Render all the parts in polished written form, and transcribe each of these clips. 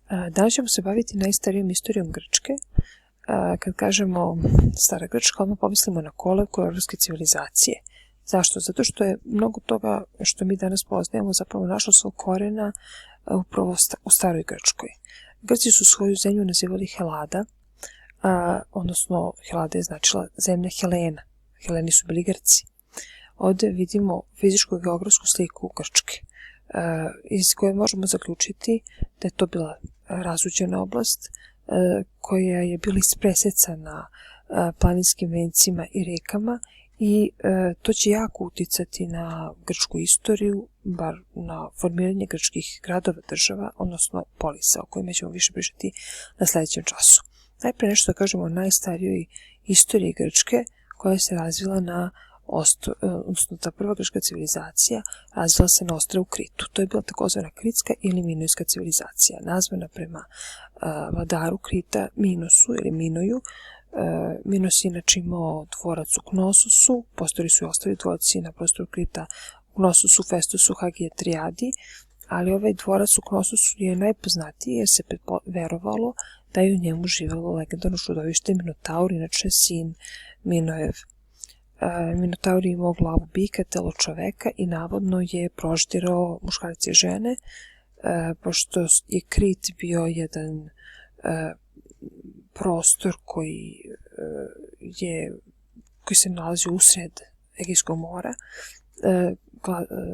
Danas ćemo se baviti najstarijom istorijom Grčke. Kad kažemo stara Grčka, odmah pomislimo na kolevku evropske civilizacije. Zašto? Zato što je mnogo toga što mi danas poznajemo zapravo našlo svog korena upravo u staroj Grčkoj. Grci su svoju zemlju nazivali Helada, odnosno Helada je značila zemlja Helena. Heleni su bili Grci. Ovdje vidimo fizičku i geografsku sliku Grčke, iz koje možemo zaključiti da je to bila razuđena oblast koja je bila ispresecana planinskim vencima i rekama i to će jako uticati na grčku istoriju, bar na formiranje grčkih gradova, država, odnosno polisa, o kojima ćemo više pričati na sljedećem času. Najprije nešto da kažemo o najstarijoj istoriji Grčke koja se razvila odnosno ta prva grčka civilizacija razvila se na ostrvu Kritu. To je bila takozvana kritska ili minojska civilizacija, nazvana prema vladaru Krita Minosu ili Minoju. Minos je inače imao dvorac u Knosusu, postojali su i ostali dvorci na prostoru Krita u Knosusu, Festusu, Hagije, Trijadi, ali ovaj dvorac u Knosusu je najpoznatiji jer se verovalo da je u njemu živelo legendarno čudovište Minotaur, inače sin Minojev. Minotaur je imao glavu bika, telo čoveka i navodno je proždirao muškarce i žene, pošto je Krit bio jedan prostor koji se nalazi usred Egejskog mora.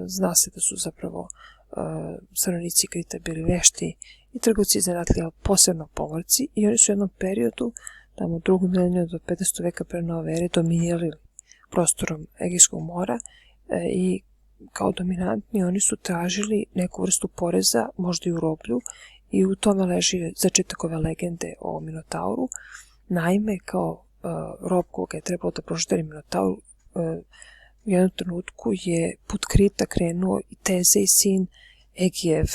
Zna se da su zapravo stanovnici Krita bili vešti i trgovci zanatlija, posebno pomorci, i oni su u jednom periodu, tamo u drugom mileniju do 15. veka pre nove ere, dominirali prostorom Egejskog mora i kao dominantni oni su tražili neku vrstu poreza, možda i u roblju, i u tome leži začetak ove legende o Minotauru. Naime, kao rob koga je trebalo da proždari Minotaur, u jednom trenutku je put Krita krenuo i Tezej, sin Egijev.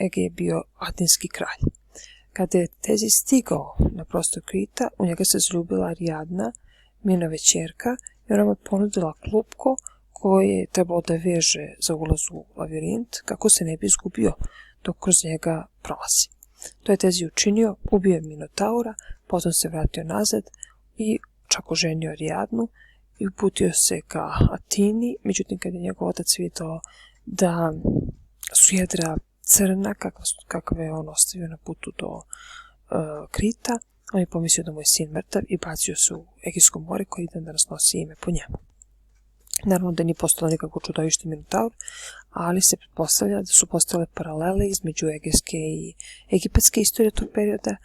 Egej je bio atinski kralj. Kada je Tezej stigao na prostor Krita, u njega se zaljubila Ariadna, Minove ćerka, i ona mu je ponudila klupko koje je trebalo da veže za ulaz u lavirint kako se ne bi izgubio dok kroz njega prolazi. To je Tezej učinio, ubio je Minotaura, potom se vratio nazad i čak oženio Ariadnu i uputio se ka Atini. Međutim, kada je njegov otac vidio da su jedra crna, kakve je on ostavio na putu do Krita, on je pomislio da mu je sin mrtav i bacio se u Egejsko more koje i dan danas nosi ime po njemu. Naravno da nije postalo nikako čudovište Minotaur, ali se pretpostavlja da su postale paralele između egejske i egipatske istorije tog perioda.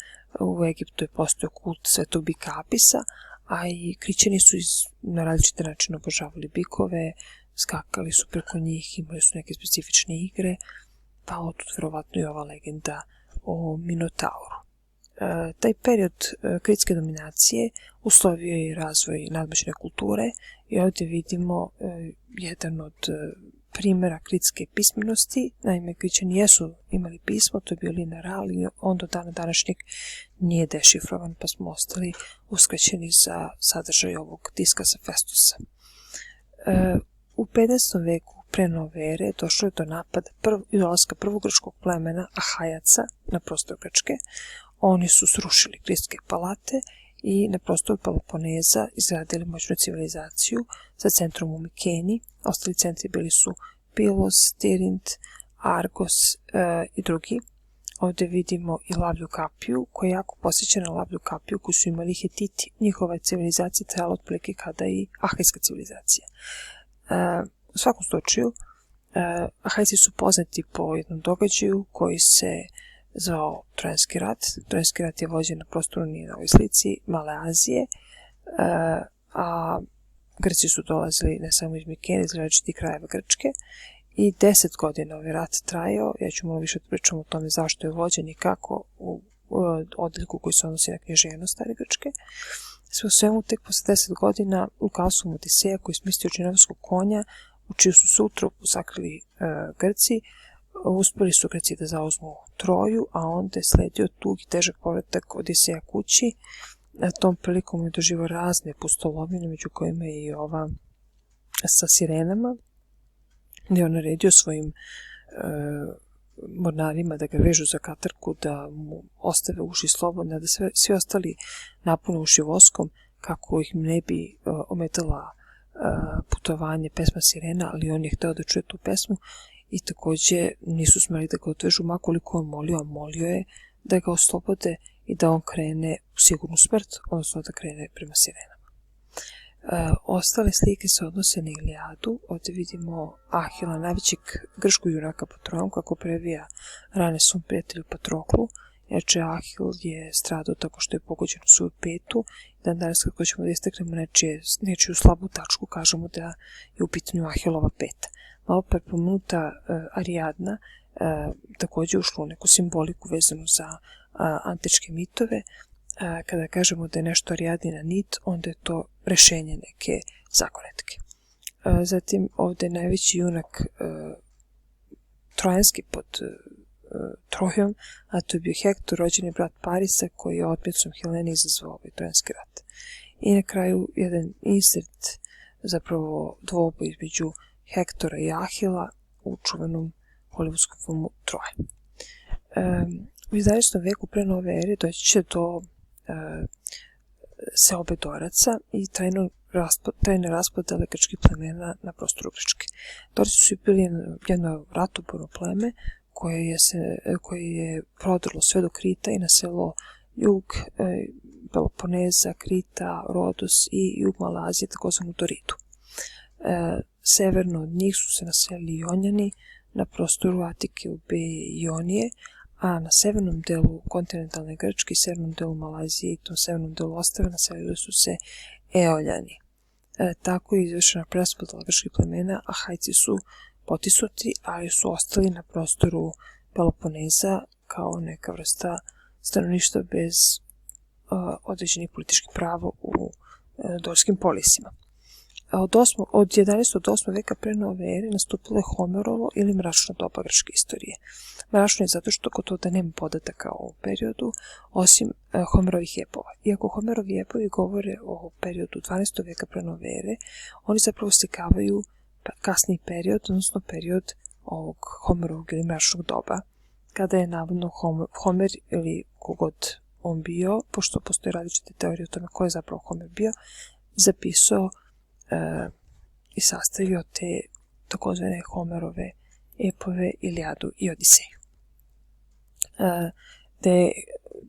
U Egiptu je postojao kult svetog bika Apisa, a i Krićani su na različite načine obožavali bikove, skakali su preko njih, imali su neke specifične igre, pa otud verovatno i ova legenda o Minotauru. Taj period kritske dominacije uslovio je razvoj nadmoćne kulture i ovdje vidimo jedan od primjera kritske pismenosti. Naime, Krićani jesu imali pismo, to je bio linear, ali on do dana današnjeg nije dešifrovan, pa smo ostali uskraćeni za sadržaj ovog diskasa Festusa. U 15. veku pre nove ere došlo je do napada i dolaska prvog grčkog plemena Ahajaca na prostor Grčke. Oni su srušili kritske palate i na prostoru Peloponeza izgradili moćnu civilizaciju sa centrom u Mikeni. Ostali centri bili su Pilos, Tirint, Argos i drugi. Ovdje vidimo i Lavlju kapiju, koja je jako posjeća na Lavlju kapiju koju su imali Hititi. Njihova civilizacija trajala otprilike kada i Ahajska civilizacija. U svakom slučaju, Ahajci su poznati po jednom događaju koji se zvao Trojanski rat. Trojanski rat je vođen na prostoru, nije na ovoj slici, Male Azije, a Grci su dolazili ne samo iz Mikene, iz različitih krajeva Grčke, i 10 godina ovaj rat trajao. Ja ću malo više pričati o tome zašto je vođen i kako u odjeljku koji se odnosi na književnost stare Grčke. Sve u svemu, tek posle 10 godina Lukasom Odiseja, koji je smislio džinovskog konja, u čiju su se utropu sakrili Grci, uspeli su Grci da zauzmu Troju, a onda je sledio dug i težak povratak Odiseja kući. Tom prilikom je doživao razne pustolovine, među kojima je i ova sa sirenama, gdje je on naredio svojim mornarima da ga vežu za katarku, da mu ostave uši slobodne, da svi ostali napune uši voskom kako ih ne bi ometala putovanje pesma Sirena, ali on je hteo da čuje tu pesmu i takođe nisu smeli da ga odvežu, makoliko on molio, a molio je da ga oslobode i da on krene u sigurnu smrt, odnosno da krene prema Sirenama. Ostale slike se odnose na Ilijadu. Ovdje vidimo Ahila, najvećeg grčkog junaka pod Trojom, kako previja rane svom prijatelju Patroklu. Inače, Ahil je stradao tako što je pogođen u svoju petu. Dan danas, kako ćemo da istaknemo nečiju slabu tačku, kažemo da je u pitanju Ahilova peta. Malo pre pomenuta Ariadna također ušla u neku simboliku vezanu za antičke mitove. Kada kažemo da je nešto Arijadina nit, onda je to rešenje neke zagonetke. Zatim ovdje je najveći junak trojanski pod Trojom, a to je bio Hektor, rođeni brat Parisa, koji je otmicom Helene izazvao ovaj trojanski rat. I na kraju jedan insert, zapravo dvoboj između Hektora i Ahila u čuvenom holivudskom filmu Troja. U 11. veku pre nove ere doći će do seobe Doraca i trajne raspodele grčkih plemena na prostoru Grčke. Dorci su bili jedno ratoborno pleme koje je prodrlo sve do Krita i naselilo jug Peloponeza, Krita, Rodos i jug Malazije, takozvanu Doridu. Severno od njih su se naselili Jonjani na prostoru Atike u Beji Jonije, a na severnom delu kontinentalne Grčke i severnom delu Malazije i tom severnom delu ostrva naselili su se Eoljani. Tako je izvršena preraspodela grčkih plemena, a Hajci su potisnuti, ali su ostali na prostoru Peloponeza kao neka vrsta stanovništva bez određenih političkih prava u dorskim polisima. Od 11. do 8. veka pre nove ere nastupilo je Homerovo ili mračno doba grčke istorije. Mračno je zato što kod toga nema podataka o ovom periodu, osim Homerovih epova. Iako Homerovi epovi govore o periodu 12. veka pre nove ere, oni zapravo slikavaju kasniji period, odnosno period ovog Homerovog ili mračnog doba, kada je navodno Homer ili kogod on bio, pošto postoje različite teorije o tome ko je zapravo Homer bio, zapisao i sastavio te takozvane Homerove epove Ilijadu i Odiseju. Da je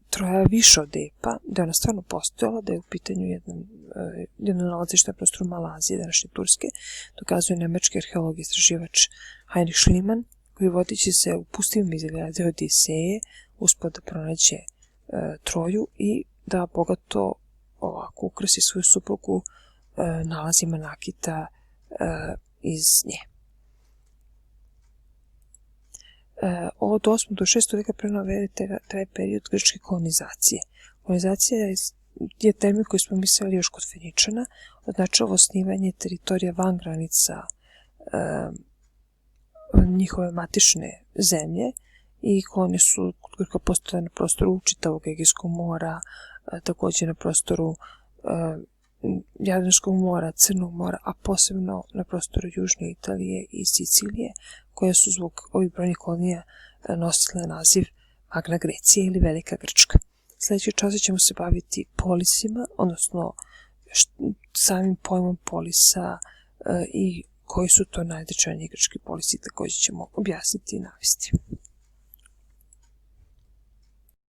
Troja više od epa, da je ona stvarno postojala, da je u pitanju jedno nalazište na prostoru Malazije, današnje Turske, dokazuje nemački arheolog i istraživač Heinrich Schliemann, koji vodići se u pustivim iz Ilijade i Odiseje uspio da pronađe Troju i da bogato ovako ukrasi svoju suprugu nalazima nakita iz nje. Od 8. do 6. veka pre nove ere traje period grčke kolonizacije. Kolonizacija je termin koji smo mislili još kod Feničana, označava osnivanje teritorija van granica njihove matične zemlje i kolonije su kod postojale na prostoru čitavog Egejskog mora, također na prostoru Jadranskog mora, Crnog mora, a posebno na prostoru Južne Italije i Sicilije, koje su zbog ovih brojnih kolonija nosile naziv Magna Grecija ili Velika Grčka. Sljedeći časa ćemo se baviti polisima, odnosno samim pojmom polisa i koji su to najznačajniji grčki polisi, također ćemo objasniti i navesti.